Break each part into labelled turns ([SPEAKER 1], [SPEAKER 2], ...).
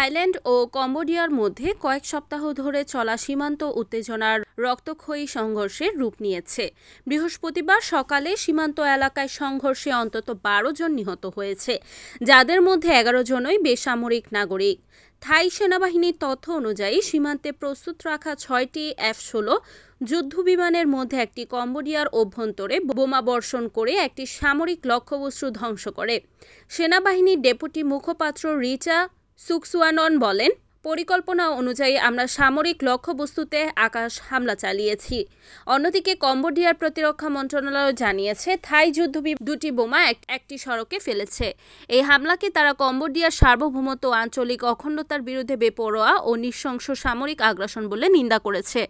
[SPEAKER 1] Thailand ও কম্বোডিয়ার মধ্যে কয়েক সপ্তাহ ধরে চলা সীমান্ত উত্তেজনার রক্তক্ষয়ী সংঘর্ষের রূপ নিয়েছে। বৃহস্পতিবার সকালে সীমান্ত এলাকায় সংঘর্ষে অন্তত 12 জন নিহত হয়েছে, যাদের মধ্যে 11 জনই বেসামরিক নাগরিক। থাই সেনাবাহিনীর তথ্য অনুযায়ী সীমান্তে প্রস্তুত রাখা 6টি F-16 যুদ্ধবিমানের মধ্যে একটি কম্বোডিয়ার অভ্যন্তরে বোমা বর্ষণ করে একটি সামরিক লক্ষ্যবস্তু ধ্বংস করে। সেনাবাহিনীর ডেপুটি মুখপাত্র রিচা সুকসুয়ানন বলেন, পরিকল্পনা অনুযায়ী আমরা সামরিক লক্ষ্যবস্তুতে আকাশ হামলা চালিয়েছি। অন্যদিকে কম্বোডিয়ার প্রতিরক্ষা মন্ত্রণালয় জানিয়েছে, থাই যুদ্ধবিমান 2টি বোমা একটি সড়কে ফেলেছে। এই হামলাকে তারা কম্বোডিয়ার সার্বভৌমত্ব ও আঞ্চলিক অখণ্ডতার বিরুদ্ধে বেপরোয়া ও নৃশংস সামরিক আগ্রাসন বলে নিন্দা করেছে।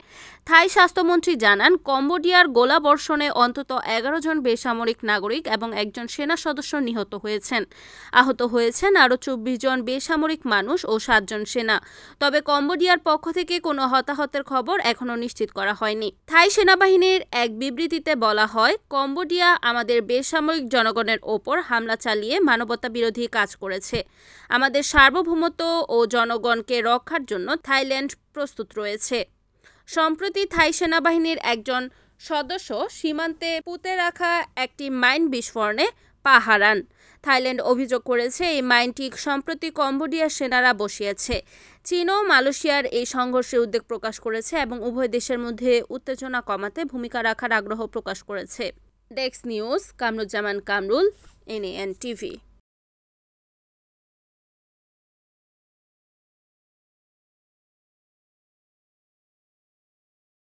[SPEAKER 1] থাই স্বাস্থ্যমন্ত্রী জানান, কম্বোডিয়ার গোলাবর্ষণে অন্তত 11 জন বেসামরিক নাগরিক এবং একজন সেনা সদস্য নিহত হয়েছেন। আহত হয়েছেন আরও 24 জন বেসামরিক মানুষ ও 7 জন সেনা। তবে কম্বোডিয়ার পক্ষ থেকে কোনো হতাহতের খবর এখনও নিশ্চিত করা হয়নি। থাই সেনাবাহিনীর এক বিবৃতিতে বলা হয়, কম্বোডিয়া আমাদের বেসামরিক জনগণের ওপর হামলা চালিয়ে মানবতা বিরোধী কাজ করেছে। আমাদের সার্বভৌমত্ব ও জনগণকে রক্ষার জন্য থাইল্যান্ড প্রস্তুত রয়েছে। সম্প্রতি থাই সেনাবাহিনীর একজন সদস্য সীমান্তে পুঁতে রাখা একটি মাইন বিস্ফোরণে পা হারান। থাইল্যান্ড অভিযোগ করেছে, এই মাইনটি সম্প্রতি কম্বোডিয়ার সেনারা বসিয়েছে। চীন ও মালয়েশিয়ার এই সংঘর্ষে উদ্বেগ প্রকাশ করেছে এবং উভয় দেশের মধ্যে উত্তেজনা কমাতে ভূমিকা রাখার আগ্রহ প্রকাশ করেছে। Desk news, Kamruzzaman Kamrul, NAN TV।